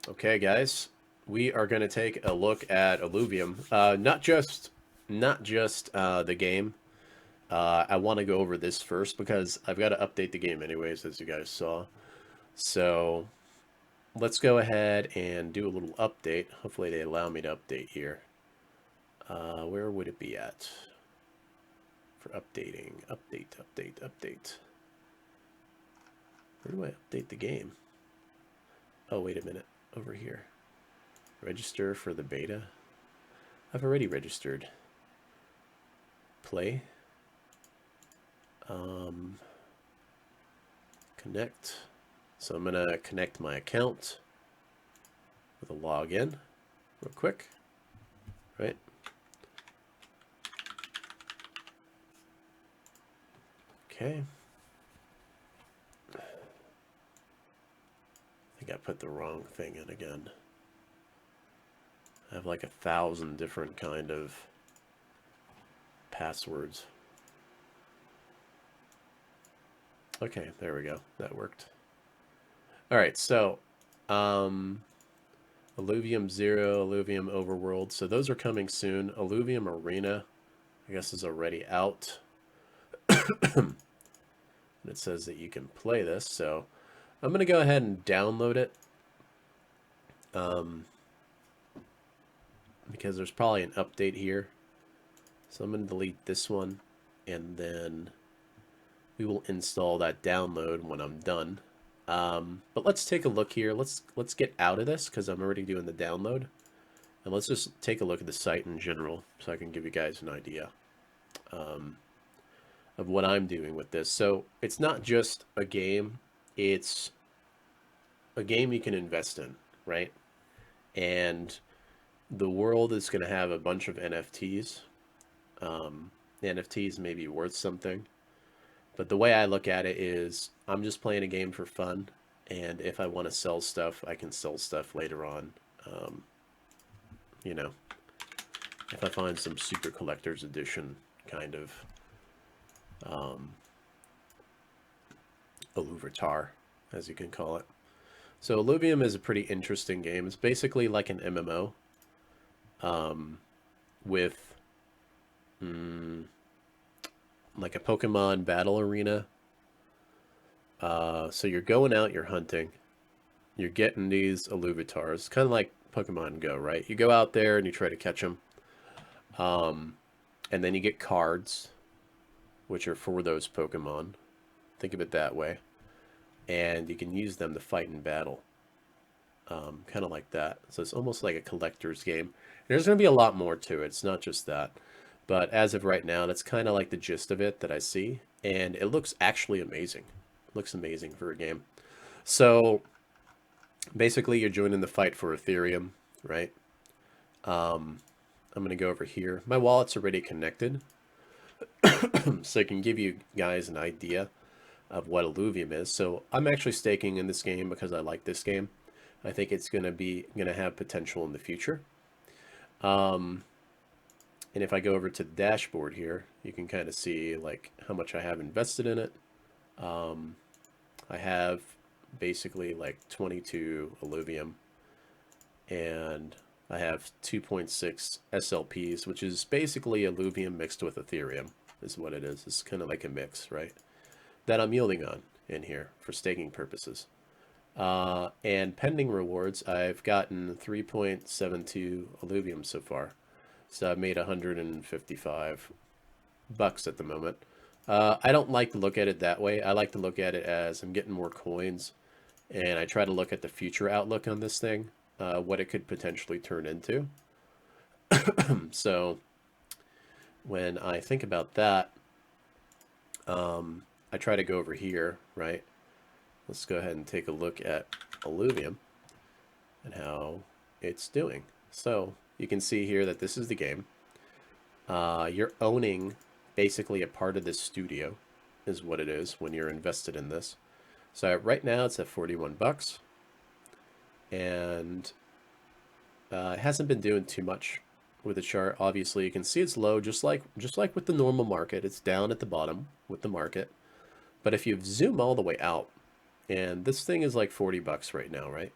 Okay, guys, we are going to take a look at Illuvium. Not just the game. I want to go over this first because I've got to update the game anyways, as you guys saw. So let's go ahead and do a little update. Hopefully they allow me to update here. Where would it be at for updating? Update. Where do I update the game? Oh, wait a minute. Over here. Register for the beta. I've already registered. Play. Connect. So I'm going to connect my account with a login real quick. Right. Okay. I think I put the wrong thing in again. I have like 1,000 different kind of passwords. Okay, there we go. That worked. All right, so Illuvium 0, Illuvium Overworld. So those are coming soon. Illuvium Arena, I guess, is already out. And it says that you can play this. So I'm going to go ahead and download it. Because there's probably an update here. So I'm going to delete this one. And then we will install that download when I'm done. But let's take a look here. Let's get out of this because I'm already doing the download. And let's just take a look at the site in general so I can give you guys an idea of what I'm doing with this. So it's not just a game. It's a game you can invest in, right? And the world is going to have a bunch of NFTs. NFTs may be worth something. But the way I look at it is I'm just playing a game for fun. And if I want to sell stuff, I can sell stuff later on. You know, if I find some super collector's edition kind of Illuvitar, as you can call it. So Illuvium is a pretty interesting game. It's basically like an MMO with like a Pokemon battle arena. So you're going out, you're hunting, you're getting these Illuvitars, kind of like Pokemon Go, right? You go out there and you try to catch them. And then you get cards, which are for those Pokemon. Think of it that way. And you can use them to fight in battle. Kind of like that. So it's almost like a collector's game. There's going to be a lot more to it. It's not just that. But as of right now, that's kind of like the gist of it that I see. And it looks actually amazing. It looks amazing for a game. So basically, you're joining the fight for Ethereum, right? I'm going to go over here. My wallet's already connected. So I can give you guys an idea of what Illuvium is. So I'm actually staking in this game because I like this game. I think it's going to have potential in the future. And if I go over to the dashboard here, you can kind of see like how much I have invested in it. I have basically like 22 Illuvium, and I have 2.6 SLPs, which is basically Illuvium mixed with Ethereum, is what it is. It's kind of like a mix, right? That I'm yielding on in here for staking purposes. And pending rewards, I've gotten 3.72 Illuvium so far. So I've made 155 bucks at the moment. I don't like to look at it that way. I like to look at it as I'm getting more coins, and I try to look at the future outlook on this thing, what it could potentially turn into. So when I think about that, I try to go over here, right? Let's go ahead and take a look at Illuvium and how it's doing. So you can see here that this is the game. You're owning basically a part of this studio is what it is when you're invested in this. So right now it's at 41 bucks, and it hasn't been doing too much with the chart. Obviously you can see it's low, just like with the normal market. It's down at the bottom with the market. But if you zoom all the way out, and this thing is like 40 bucks right now, right?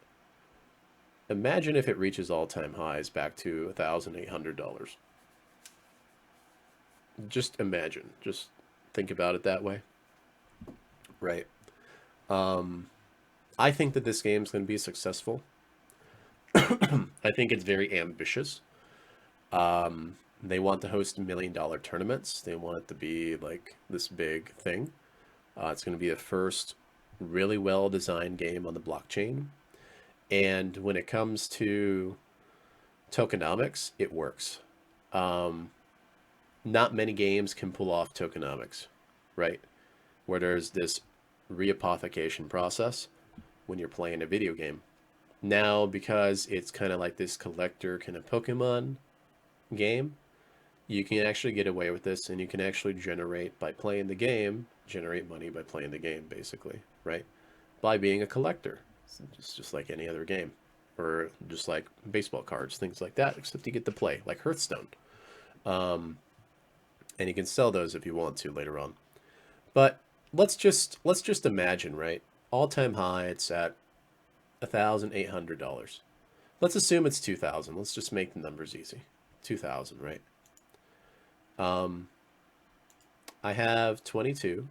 Imagine if it reaches all-time highs back to $1,800. Just imagine. Just think about it that way, right? Um, I think that this game's going to be successful. I think it's very ambitious. They want to host $1 million tournaments. They want it to be like this big thing. It's going to be the first really well designed game on the blockchain. And when it comes to tokenomics, it works. Um, Not many games can pull off tokenomics, right? Where there's this reapothication process when you're playing a video game. Now, because it's kind of like this collector kind of Pokemon game, you can actually get away with this, and you can actually generate by playing the game, generate money by playing the game, basically, right? By being a collector. It's just like any other game, or just like baseball cards, things like that, except you get to play, like Hearthstone. Um, and you can sell those if you want to later on. But let's just imagine, right? All-time high, it's at $1,800. Let's assume it's 2,000. Let's just make the numbers easy. 2,000, right? Um, I have 22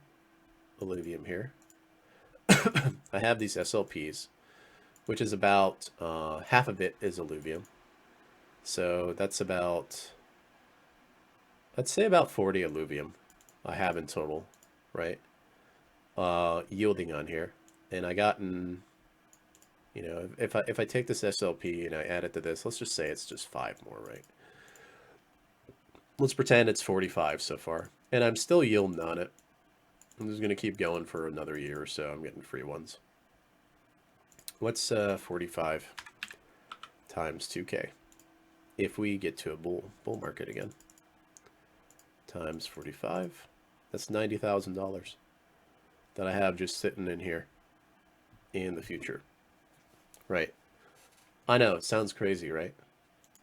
Illuvium here. I have these SLPs, which is about half of it is Illuvium. So that's about, let's say about 40 Illuvium I have in total, right? Yielding on here. And I gotten, you know, if I take this SLP and I add it to this, let's just say it's just 5 more, right? Let's pretend it's 45 so far. And I'm still yielding on it. I'm just going to keep going for another year or so. I'm getting free ones. What's 45 times 2K? If we get to a bull market again. Times 45. That's $90,000 that I have just sitting in here in the future. Right. I know, it sounds crazy, right?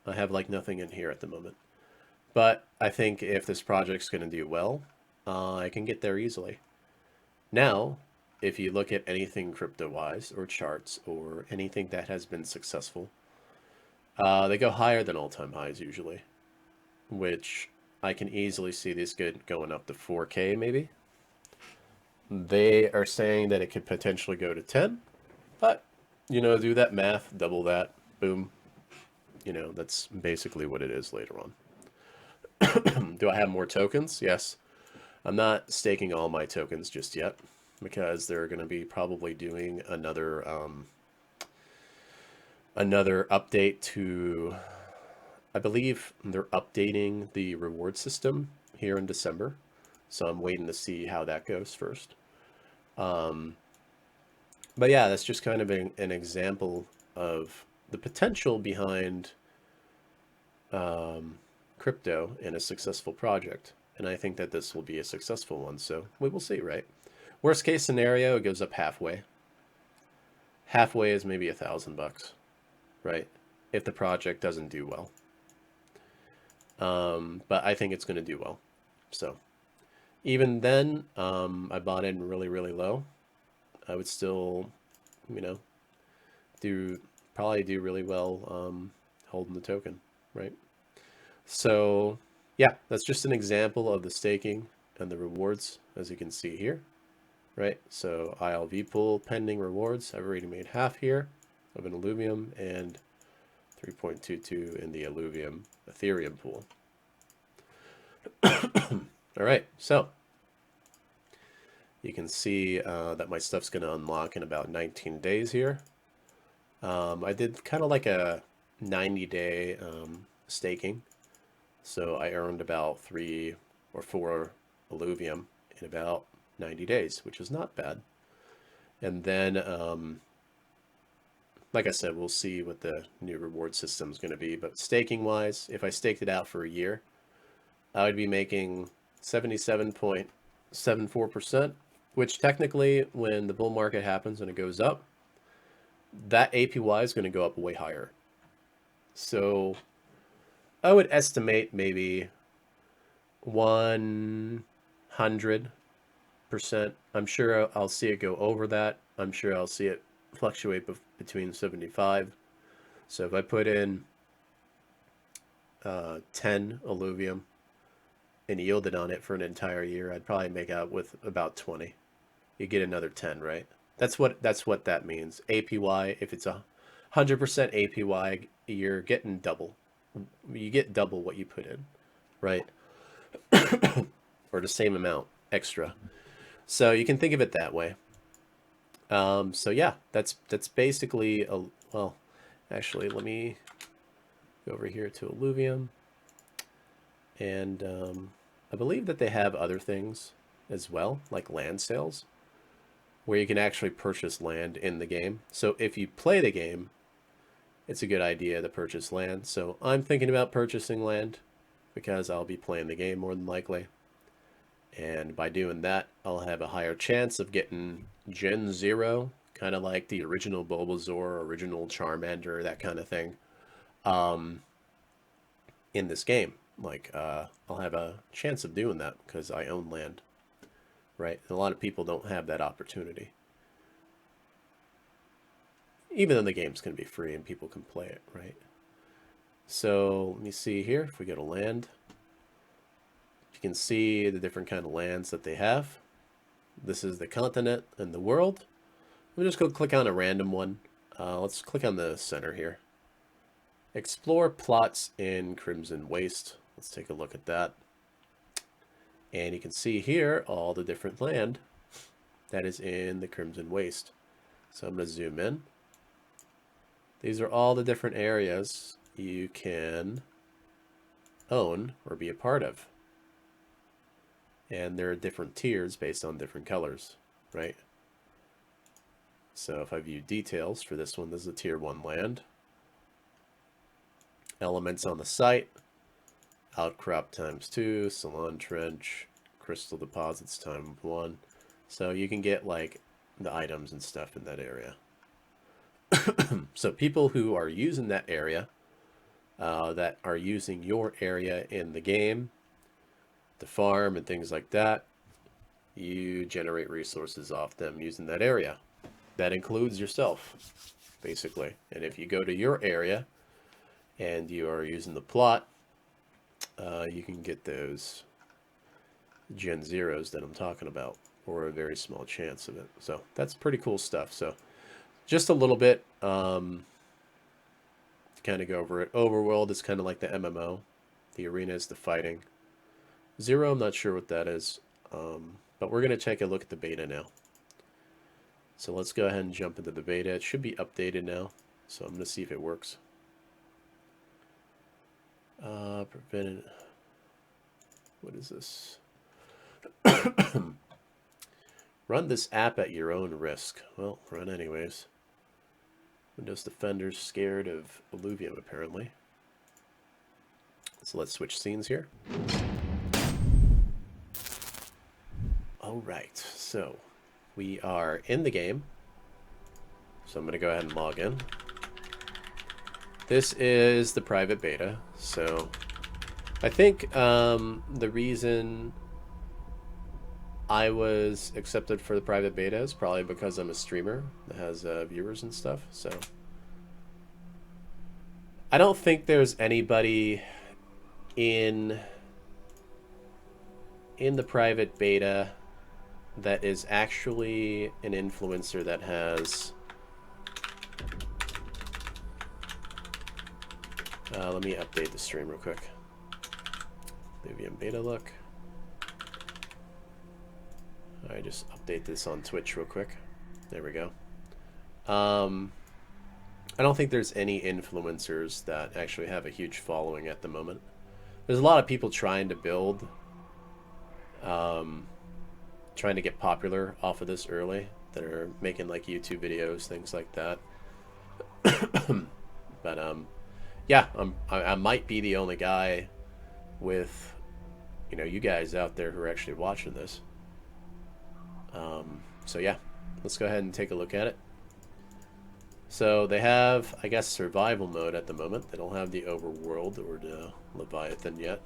I have like nothing in here at the moment. But I think if this project's going to do well, I can get there easily. Now, if you look at anything crypto-wise or charts or anything that has been successful, they go higher than all-time highs usually, which I can easily see this going up to 4K maybe. They are saying that it could potentially go to 10, but, you know, do that math, double that, boom. You know, that's basically what it is later on. Do I have more tokens? Yes. I'm not staking all my tokens just yet because they're going to be probably doing another update to, I believe they're updating the reward system here in December. So I'm waiting to see how that goes first. But yeah, that's just kind of an example of the potential behind crypto in a successful project. And I think that this will be a successful one. So we will see, right? Worst case scenario, it goes up halfway. Halfway is maybe $1,000, right? If the project doesn't do well. But I think it's going to do well. So even then, I bought in really, really low. I would still, you know, probably do really well holding the token, right? So yeah, that's just an example of the staking and the rewards, as you can see here, right? So ILV pool pending rewards. I've already made half here of an Illuvium and 3.22 in the Illuvium Ethereum pool. All right, so you can see that my stuff's going to unlock in about 19 days here. I did kind of like a 90-day staking. So I earned about 3 or 4 Illuvium in about 90 days, which is not bad. And then, like I said, we'll see what the new reward system is going to be. But staking-wise, if I staked it out for a year, I would be making 77.74%, which technically, when the bull market happens and it goes up, that APY is going to go up way higher. So I would estimate maybe 100%. I'm sure I'll see it go over that. I'm sure I'll see it fluctuate between 75 So if I put in 10 Illuvium and yielded on it for an entire year, I'd probably make out with about 20. You get another 10, right? That's what that means. APY, if it's 100% APY, you're getting double. You get double what you put in, right? Or the same amount extra. So you can think of it that way. So yeah, that's basically a, well, actually, let me go over here to Illuvium, and I believe that they have other things as well, like land sales, where you can actually purchase land in the game. So if you play the game, it's a good idea to purchase land. So I'm thinking about purchasing land because I'll be playing the game more than likely. And by doing that, I'll have a higher chance of getting Gen 0, kind of like the original Bulbasaur, original Charmander, that kind of thing, in this game. Like, I'll have a chance of doing that because I own land, right? And a lot of people don't have that opportunity. Even though the game's going to be free and people can play it, right? So let me see here. If we go to land, you can see the different kind of lands that they have. This is the continent and the world. Let me just go click on a random one. Let's click on the center here. Explore plots in Crimson Waste. Let's take a look at that. And you can see here all the different land that is in the Crimson Waste. So I'm going to zoom in. These are all the different areas you can own or be a part of. And there are different tiers based on different colors, right? So if I view details for this one, this is a tier 1 land. Elements on the site, outcrop ×2, salon trench, crystal deposits ×1. So you can get like the items and stuff in that area. So people who are using that area, that are using your area in the game, the farm and things like that, you generate resources off them using that area. That includes yourself, basically. And if you go to your area and you are using the plot, you can get those Gen 0s that I'm talking about, or a very small chance of it. So that's pretty cool stuff. So just a little bit, to kind of go over it. Overworld is kind of like the MMO. The arena is the fighting. 0, I'm not sure what that is, but we're going to take a look at the beta now. So let's go ahead and jump into the beta. It should be updated now, so I'm going to see if it works. Prevented. What is this? Run this app at your own risk. Well, run anyways. Windows Defender's scared of Illuvium, apparently. So let's switch scenes here. All right, so we are in the game. So I'm going to go ahead and log in. This is the private beta. So I think the reason I was accepted for the private beta is probably because I'm a streamer that has viewers and stuff. So I don't think there's anybody in the private beta that is actually an influencer that has let me update the stream real quick. Illuvium beta look. I just update this on Twitch real quick. There we go. I don't think there's any influencers that actually have a huge following at the moment. There's a lot of people trying to build, trying to get popular off of this early, that are making like YouTube videos, things like that. But yeah, I might be the only guy with, you know, you guys out there who are actually watching this. So yeah, let's go ahead and take a look at it. So they have, I guess, survival mode at the moment. They don't have the overworld or the Leviathan yet.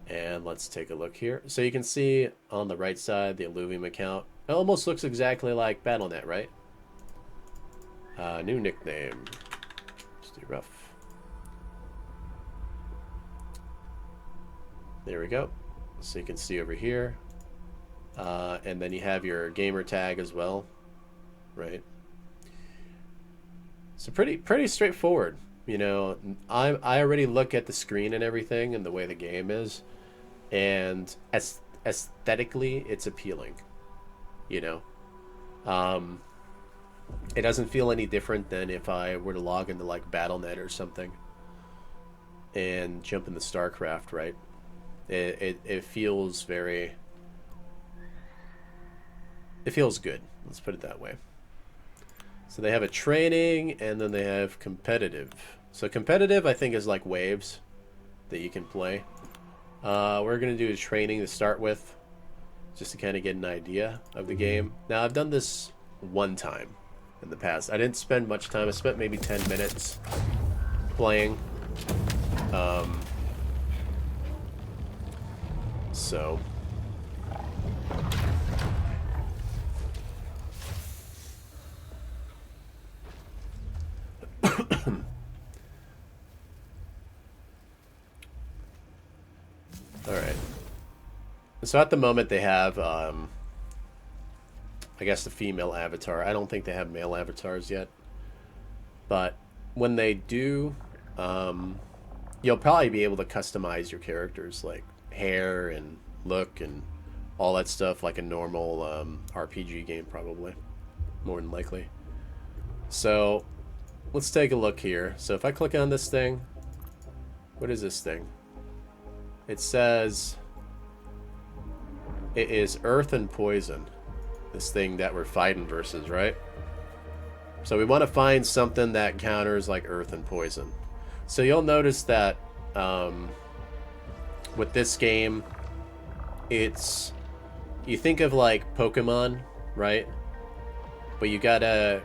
And let's take a look here. So you can see on the right side the Illuvium account. It almost looks exactly like Battle.net, right? New nickname. Let's do rough. There we go. So you can see over here. And then you have your gamer tag as well, right? So pretty straightforward. You know, I already look at the screen and everything and the way the game is, and aesthetically, it's appealing. You know, it doesn't feel any different than if I were to log into like BattleNet or something and jump into StarCraft, right? It feels very. It feels good. Let's put it that way. So they have a training, and then they have competitive. So competitive, I think, is like waves that you can play. We're going to do a training to start with, just to kind of get an idea of the game. Now, I've done this one time in the past. I didn't spend much time. I spent maybe 10 minutes playing. So... Alright. So at the moment they have, I guess, the female avatar. I don't think they have male avatars yet. But when they do, you'll probably be able to customize your characters, like hair and look and all that stuff, like a normal RPG game, probably. More than likely. So, let's take a look here. So if I click on this thing, what is this thing? It says it is earth and poison. This thing that we're fighting versus, right? So we want to find something that counters like earth and poison. So you'll notice that with this game, it's... You think of like Pokemon, right? But you gotta...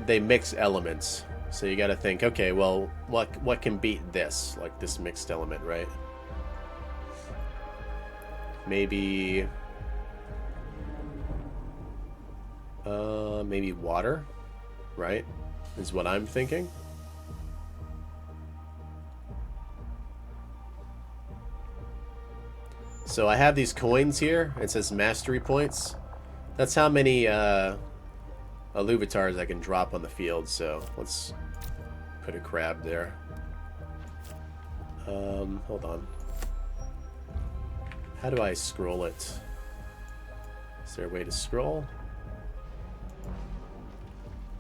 They mix elements. So you gotta think, okay, well, what can beat this? Like this mixed element, right? Maybe water, right? Is what I'm thinking. So I have these coins here. It says mastery points. That's how many Illuvatars I can drop on the field. So let's put a crab there. Hold on. How do I scroll it? Is there a way to scroll?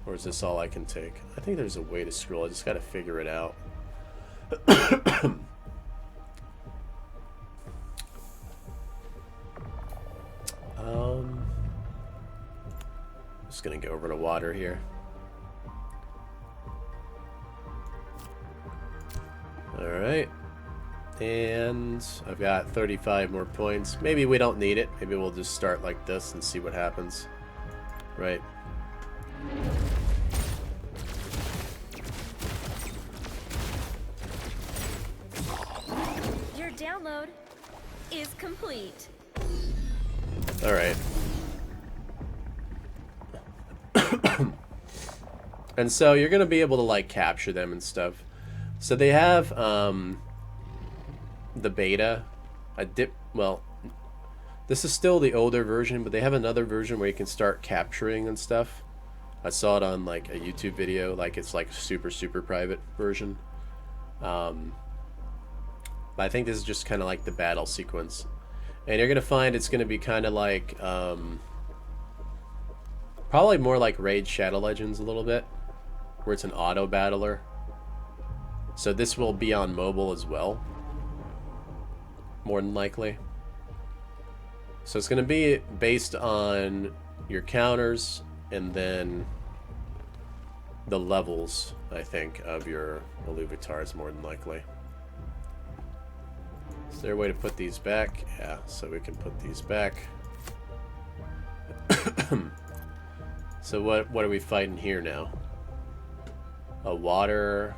Or is this all I can take? I think there's a way to scroll. I just gotta figure it out. Just gonna go over to water here. Alright. And I've got 35 more points. Maybe we don't need it. Maybe we'll just start like this and see what happens. Right. Your download is complete. Alright. And so you're going to be able to like capture them and stuff. So they have the beta. Well, this is still the older version, but they have another version where you can start capturing and stuff. I saw it on like a YouTube video, like it's like super private version. But I think this is just kind of like the battle sequence. And you're going to find it's going to be kind of like probably more like Raid Shadow Legends a little bit, where it's an auto battler. So this will be on mobile as well, more than likely. So it's going to be based on your counters and then the levels, I think, of your Illuvatars, more than likely. Is there a way to put these back? Yeah, so we can put these back. So what are we fighting here now? A water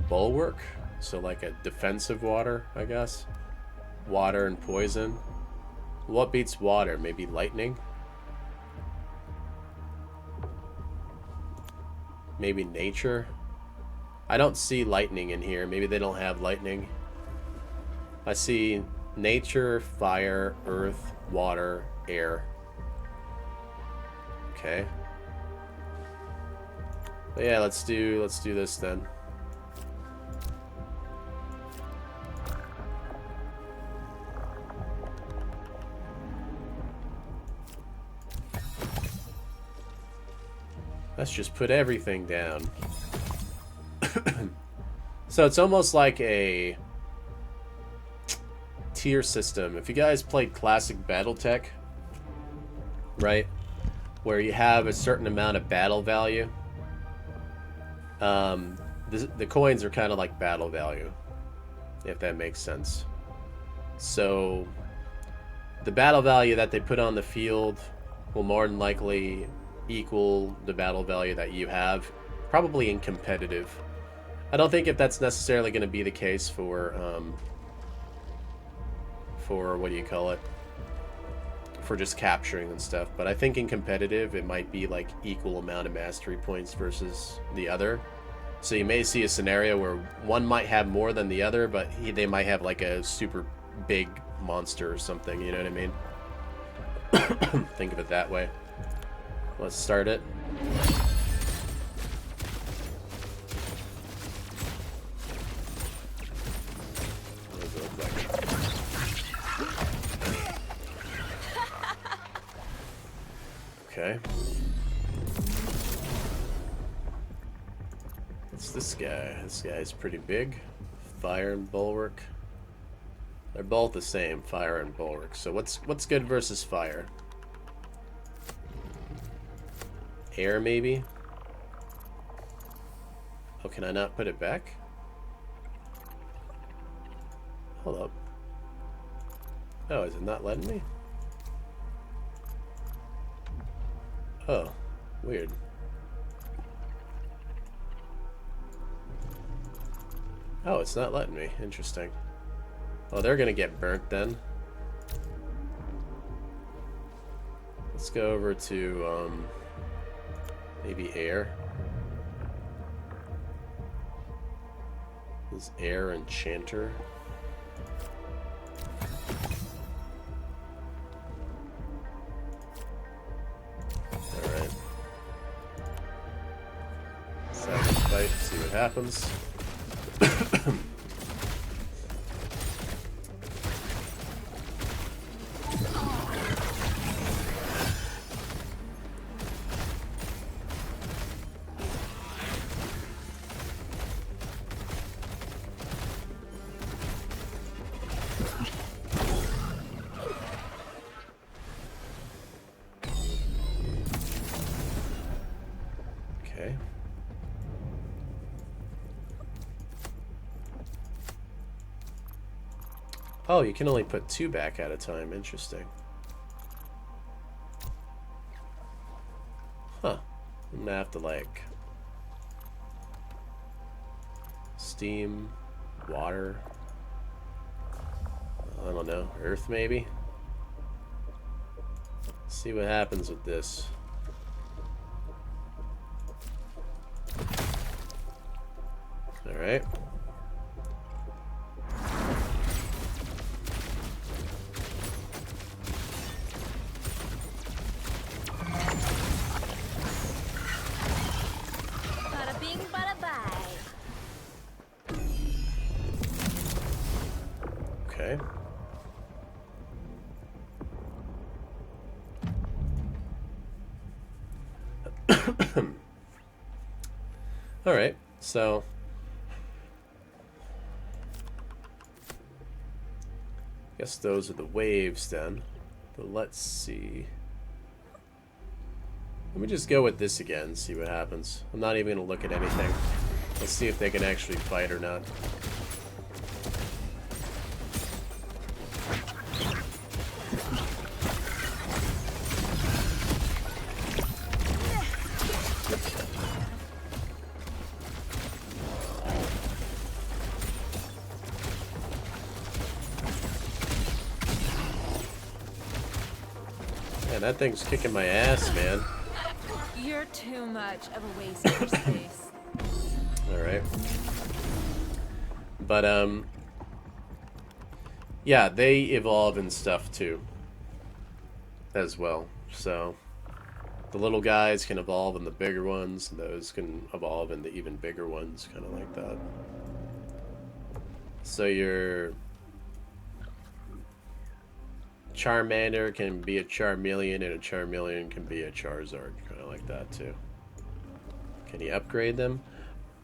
bulwark? So like a defensive water, I guess? Water and poison. What beats water? Maybe lightning? Maybe nature? I don't see lightning in here. Maybe they don't have lightning. I see nature, fire, earth, water, air. Okay. But yeah, let's do this then. Let's just put everything down. So it's almost like a tier system. If you guys played classic BattleTech, right, where you have a certain amount of battle value, the coins are kind of like battle value, if that makes sense. So the battle value that they put on the field will more than likely equal the battle value that you have, probably in competitive. I don't think if that's necessarily going to be the case for what do you call it? For just capturing and stuff. But I think in competitive, it might be like equal amount of mastery points versus the other. So you may see a scenario where one might have more than the other, but they might have like a super big monster or something. You know what I mean? Think of it that way. Let's start it. Okay. What's this guy? This guy's pretty big. Fire and bulwark. They're both the same, fire and bulwark. So what's good versus fire? Air, maybe? Oh, can I not put it back? Hold up. Oh, is it not letting me? Oh, weird. Oh, it's not letting me. Interesting. Oh, they're gonna get burnt then. Let's go over to, maybe air. This air enchanter. Alright. Second fight, see what happens. Okay. Oh, you can only put 2 back at a time. Interesting. Huh. I'm gonna have to, like, steam, water, I don't know, earth maybe? See what happens with this. Alright. Bada bing, bada bye. Okay. Alright, so guess those are the waves then. But let's see. Let me just go with this again and see what happens. I'm not even going to look at anything. Let's see if they can actually fight or not. Man, that thing's kicking my ass, man. You're too much of a waste of space. Alright. right? But, yeah, they evolve and stuff too, as well. So, the little guys can evolve into bigger ones, and those can evolve into even bigger ones, kind of like that. So your Charmander can be a Charmeleon, and a Charmeleon can be a Charizard, kind of like that too. Can you upgrade them?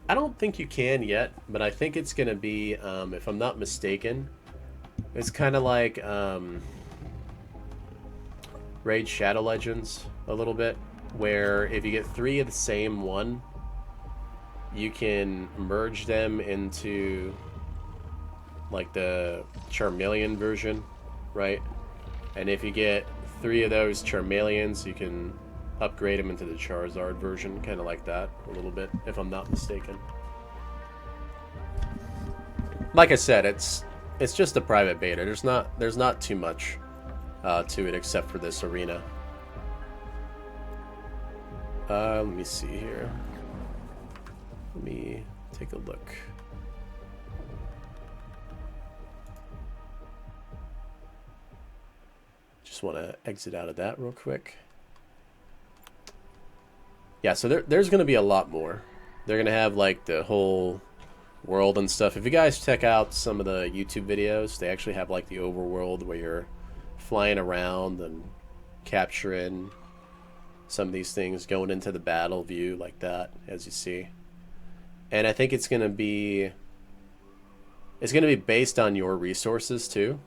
I don't think you can yet, but I think it's going to be, if I'm not mistaken, it's kind of like Raid Shadow Legends a little bit, where if you get 3 of the same one, you can merge them into like the Charmeleon version, right? And if you get 3 of those Charmeleons, you can upgrade them into the Charizard version, kind of like that a little bit, if I'm not mistaken. Like I said, it's just a private beta. There's not too much to it except for this arena. Let me see here. Let me take a look. Just want to exit out of that real quick. Yeah, so there's going to be a lot more. They're going to have like the whole world and stuff. If you guys check out some of the YouTube videos, they actually have like the overworld where you're flying around and capturing some of these things, going into the battle view like that, as you see. And I think it's going to be based on your resources too.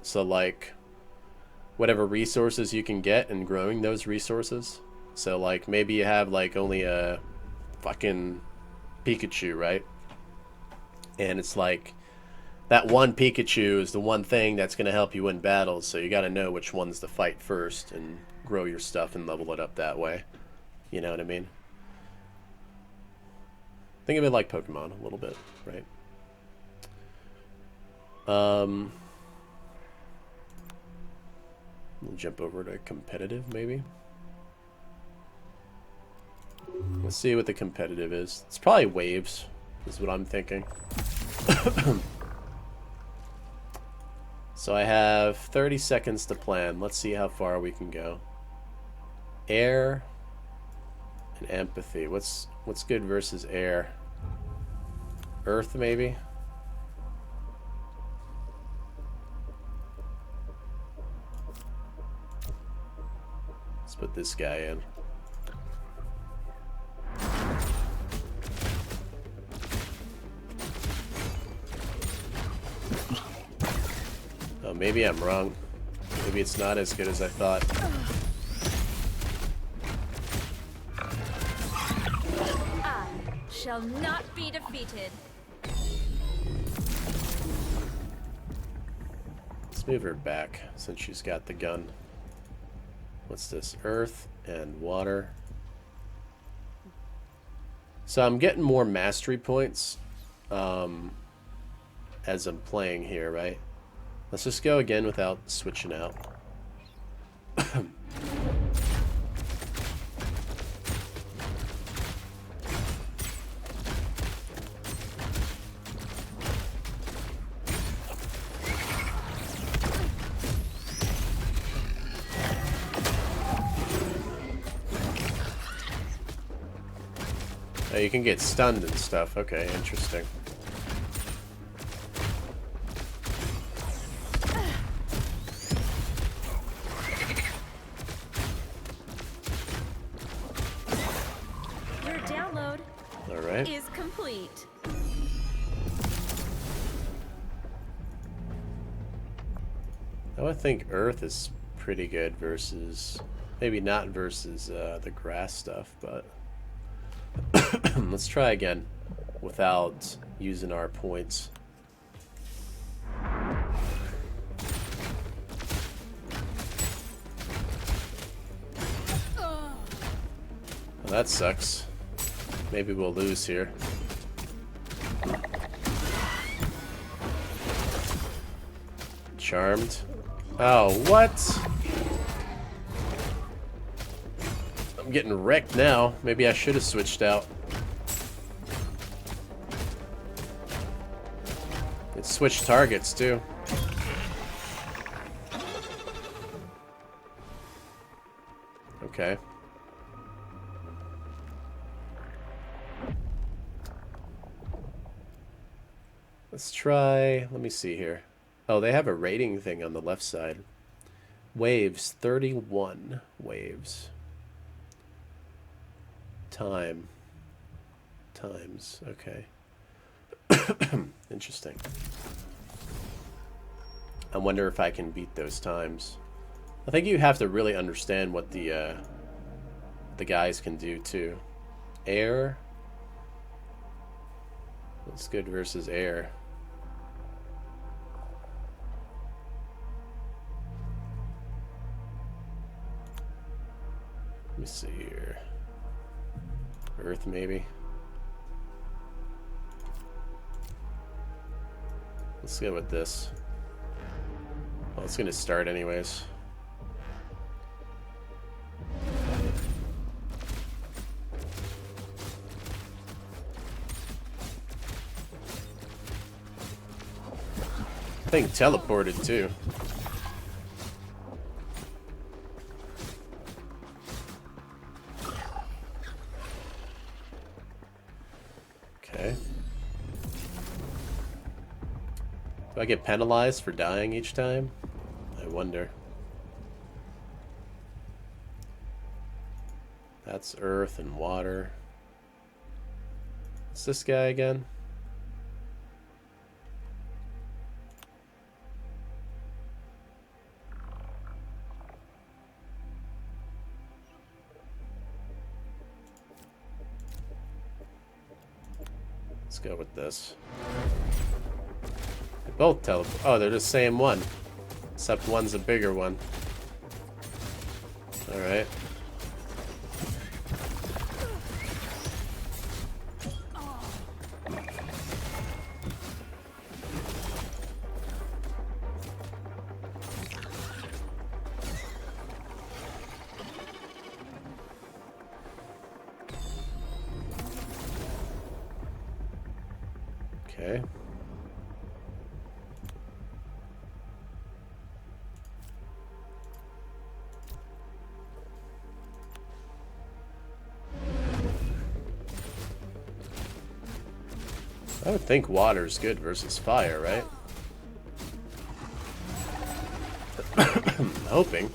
So like whatever resources you can get and growing those resources. So like maybe you have like only a fucking Pikachu, right? And it's like that one Pikachu is the one thing that's going to help you win battles. So you got to know which ones to fight first and grow your stuff and level it up that way. You know what I mean? Think of it like Pokemon a little bit, right? We'll jump over to competitive maybe. Let's see what the competitive is. It's probably waves, is what I'm thinking. So I have 30 seconds to plan. Let's see how far we can go. Air and empathy. What's good versus air? Earth, maybe? Let's put this guy in. Oh, maybe I'm wrong. Maybe it's not as good as I thought. I shall not be defeated. Let's move her back since she's got the gun. What's this? Earth and water. So I'm getting more mastery points as I'm playing here, right? Let's just go again without switching out. Oh, you can get stunned and stuff. Okay, interesting. Your download is complete. Oh, I think Earth is pretty good versus... Maybe not versus the grass stuff, but... Let's try again without using our points. Well, that sucks. Maybe we'll lose here. Charmed. Oh, what? I'm getting wrecked now. Maybe I should have switched out. It switched targets too. Okay. Let's try, let me see here. Oh, they have a rating thing on the left side. Waves, 31 waves. Times, okay. Interesting. I wonder if I can beat those times. I think you have to really understand what the guys can do too. Air. What's good versus air? Let me see here. Earth, maybe. Let's go with this. Well, it's gonna start anyways. I think teleported too. Okay. Do I get penalized for dying each time? I wonder. That's earth and water. What's this guy again? Let's go with this. They both teleport. Oh, they're the same one. Except one's a bigger one. Alright. Okay. I would think water's good versus fire, right? I'm hoping.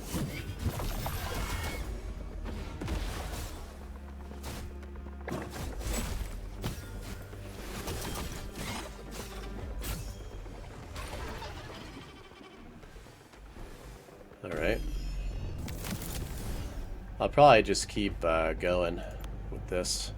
Alright. I'll probably just keep going with this.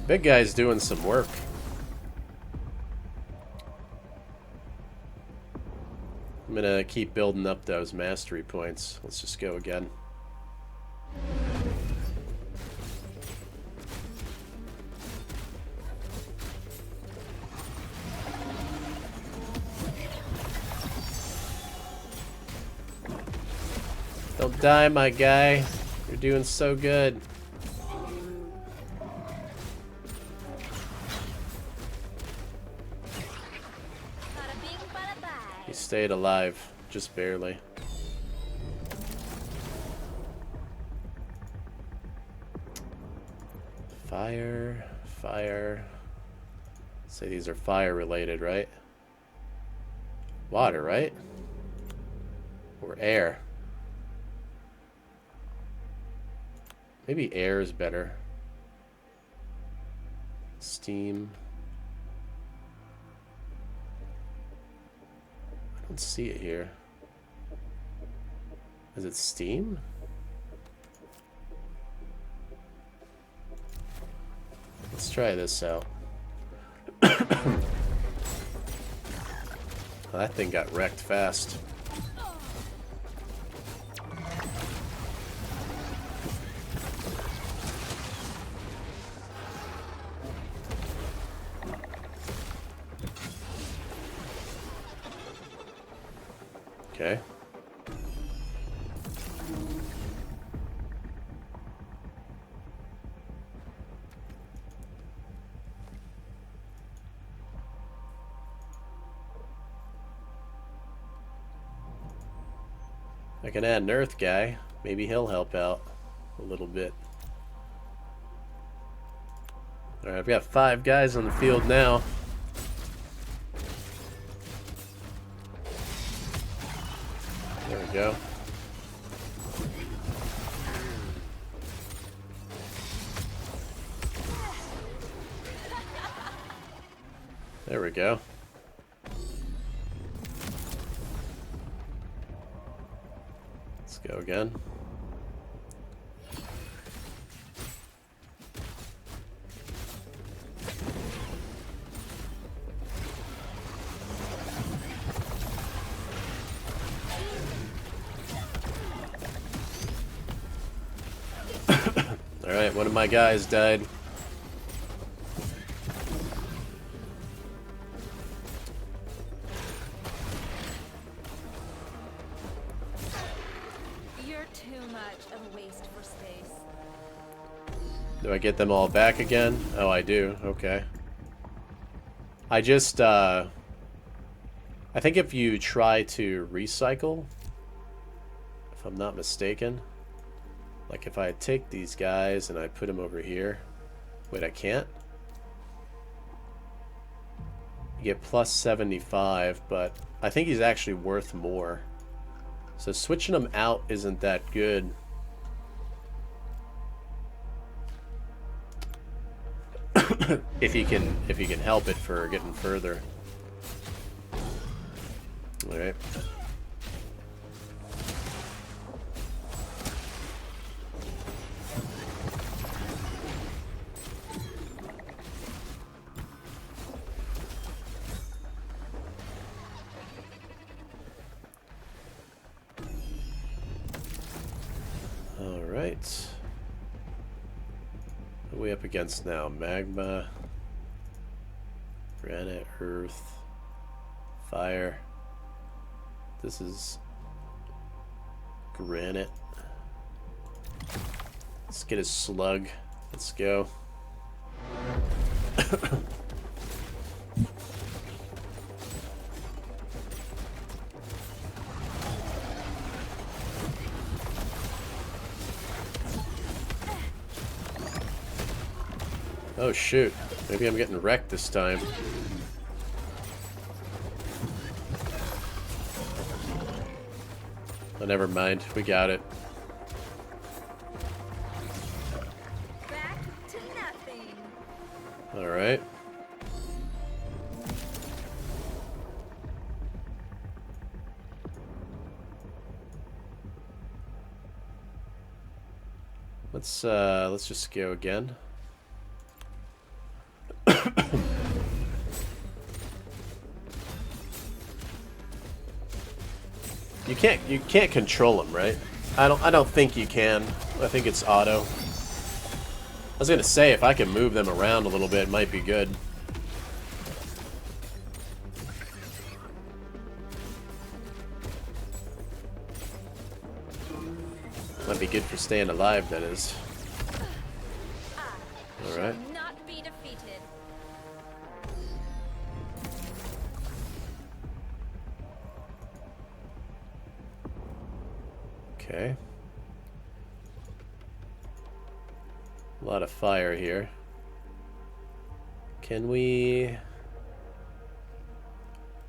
Big guy's doing some work. I'm gonna keep building up those mastery points. Let's just go again. Don't die, my guy. You're doing so good. He stayed alive, just barely. Fire, fire. Say these are fire related, right? Water, right? Or air. Maybe air is better. Steam. I don't see it here. Is it steam? Let's try this out. That thing got wrecked fast. Okay. I can add an earth guy. Maybe he'll help out a little bit. Alright, I've got 5 guys on the field now. There we go. There we go. Let's go again. Alright, one of my guys died. You're too much of a waste for space. Do I get them all back again? Oh, I do. Okay. I just, I think if you try to recycle, if I'm not mistaken, like if I take these guys and I put them over here, wait, I can't? You get plus 75, but I think he's actually worth more. So switching them out isn't that good. if you can help it for getting further. All right. All right. What are we up against now? Magma, granite, earth, fire. This is granite. Let's get a slug. Let's go. Oh shoot, maybe I'm getting wrecked this time. Oh, never mind, we got it. Back to nothing. Alright. Let's just go again. You can't control them, right? I don't think you can. I think it's auto. I was gonna say if I can move them around a little bit, it might be good. Might be good for staying alive, that is. All right. Not be defeated. Okay. A lot of fire here. Can we...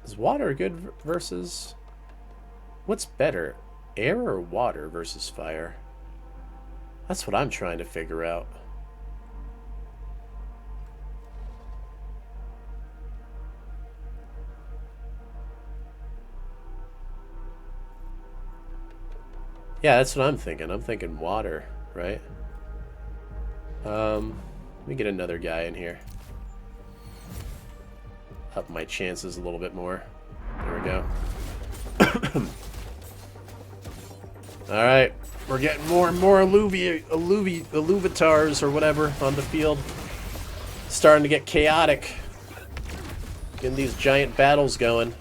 Is water good versus... What's better? Air or water versus fire? That's what I'm trying to figure out. Yeah, that's what I'm thinking. I'm thinking water, right? Let me get another guy in here. Up my chances a little bit more. There we we go. Alright, we're getting more and more Illuvitars or whatever on the field. Starting to get chaotic. Getting these giant battles going.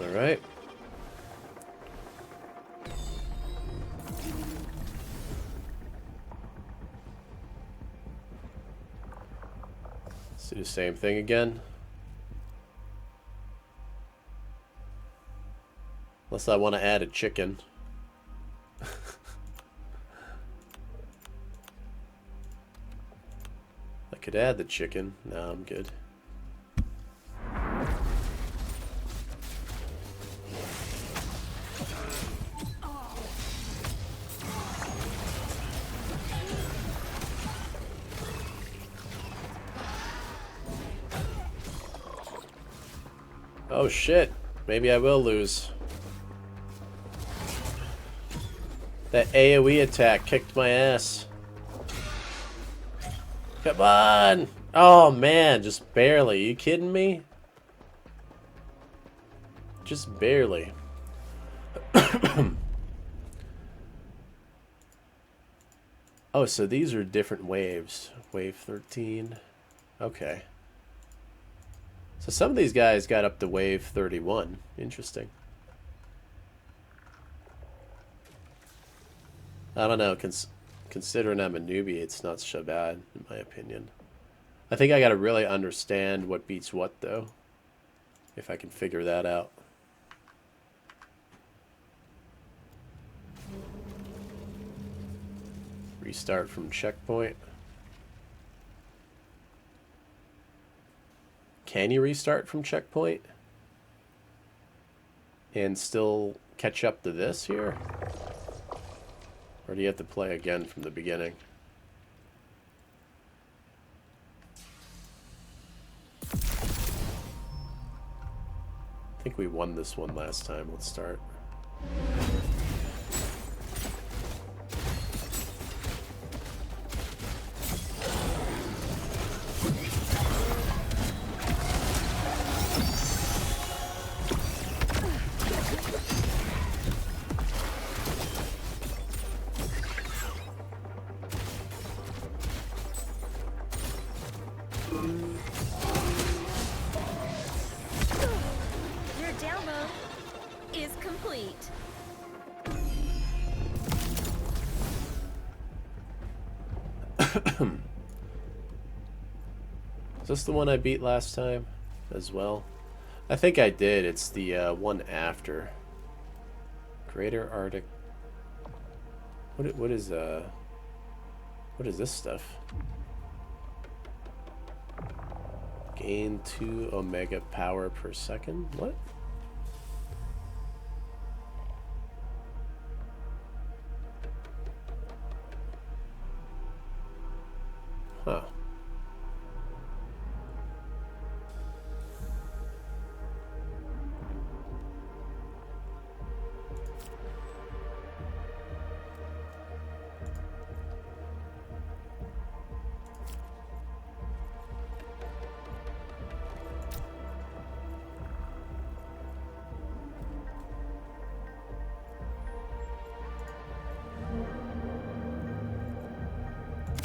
Alright. Let's do the same thing again. Unless I want to add a chicken. I could add the chicken. No, I'm good. Oh shit. Maybe I will lose. That AoE attack kicked my ass. Come on! Oh man, just barely. Are you kidding me? Just barely. Oh, so these are different waves. Wave 13. Okay. So some of these guys got up to wave 31. Interesting. I don't know. Considering I'm a newbie, it's not so bad, in my opinion. I think I gotta really understand what beats what, though. If I can figure that out. Restart from checkpoint. Can you restart from checkpoint? And still catch up to this here? Or do you have to play again from the beginning? I think we won this one last time. Let's start. Your download is complete. Is this the one I beat last time as well? I think I did. It's the one after. Greater Arctic. What is this stuff? Gain 2 omega power per second? What? Huh.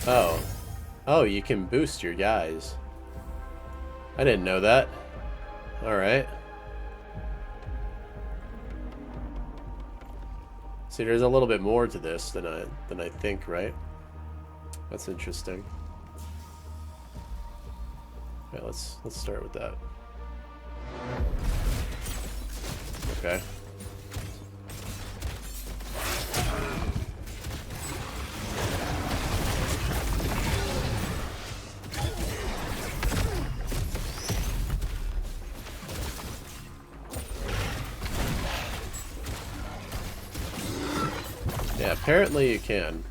Oh. Oh, you can boost your guys. I didn't know that. Alright. See, there's a little bit more to this than I think, right? That's interesting. Yeah, let's start with that. Okay. Yeah, apparently you can.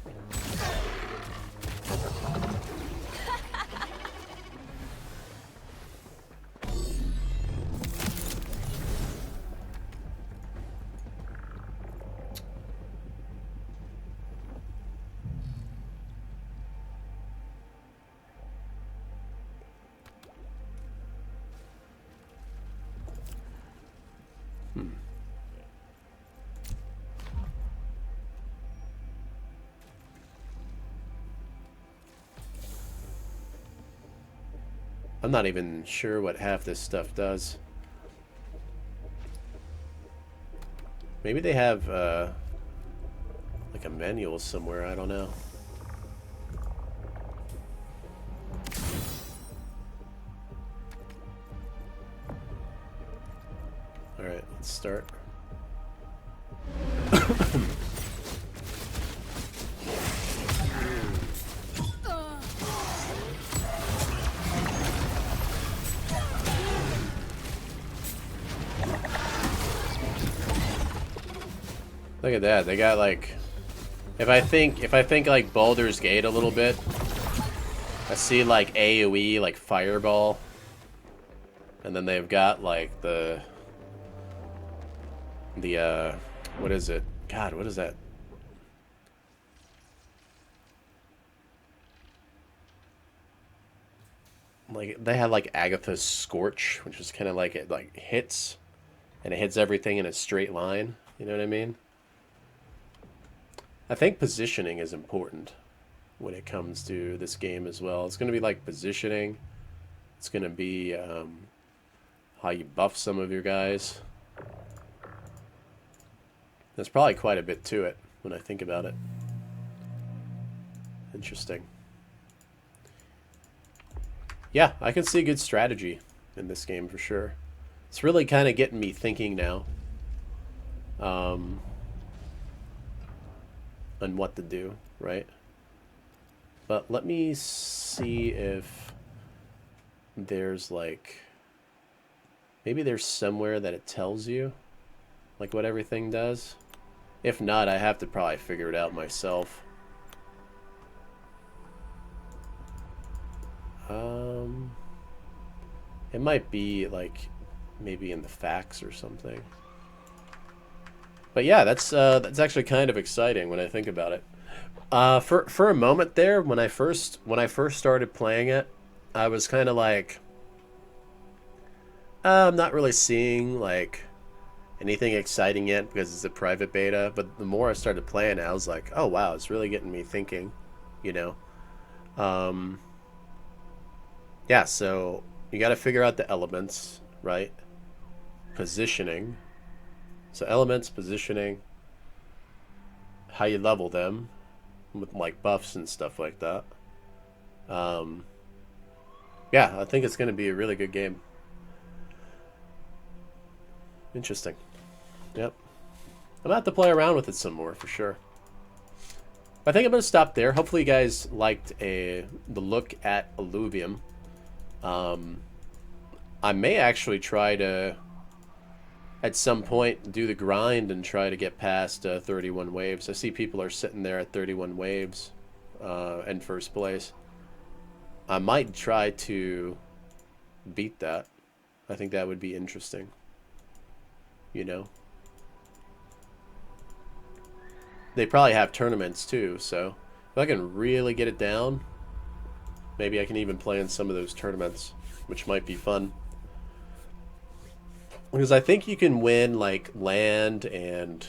I'm not even sure what half this stuff does. Maybe they have like a manual somewhere, I don't know. Alright, let's start. Look at that, they got like, if I think like Baldur's Gate a little bit, I see like AoE, like Fireball, and then they've got like the what is it? God, what is that? Like they have like Agatha's Scorch, which is kind of like it like hits, and it hits everything in a straight line. You know what I mean? I think positioning is important when it comes to this game as well. It's going to be like positioning. It's going to be how you buff some of your guys. There's probably quite a bit to it when I think about it. Interesting. Yeah, I can see good strategy in this game for sure. It's really kind of getting me thinking now. On what to do, right? But let me see if there's like, maybe there's somewhere that it tells you like what everything does. If not, I have to probably figure it out myself. It might be like maybe in the facts or something. But yeah, that's actually kind of exciting when I think about it. For a moment there, when I first started playing it, I was kind of like, I'm not really seeing like anything exciting yet because it's a private beta. But the more I started playing it, I was like, oh wow, it's really getting me thinking, you know. Yeah, so you got to figure out the elements, right? Positioning. So elements, positioning, how you level them with like buffs and stuff like that. Yeah, I think it's going to be a really good game. Interesting. Yep. I'm going to have to play around with it some more for sure. I think I'm going to stop there. Hopefully you guys liked the look at Illuvium. I may actually try to, at some point, do the grind and try to get past 31 waves. I see people are sitting there at 31 waves in first place. I might try to beat that. I think that would be interesting. You know? They probably have tournaments too, so if I can really get it down, maybe I can even play in some of those tournaments, which might be fun. Because I think you can win like land and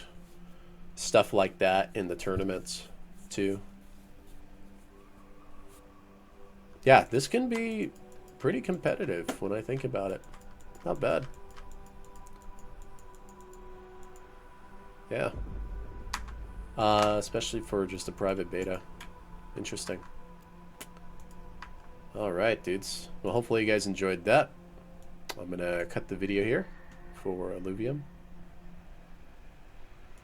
stuff like that in the tournaments too. Yeah, this can be pretty competitive when I think about it. Not bad. Yeah. Especially for just a private beta. Interesting. Alright, dudes. Well, hopefully you guys enjoyed that. I'm going to cut the video here for Illuvium.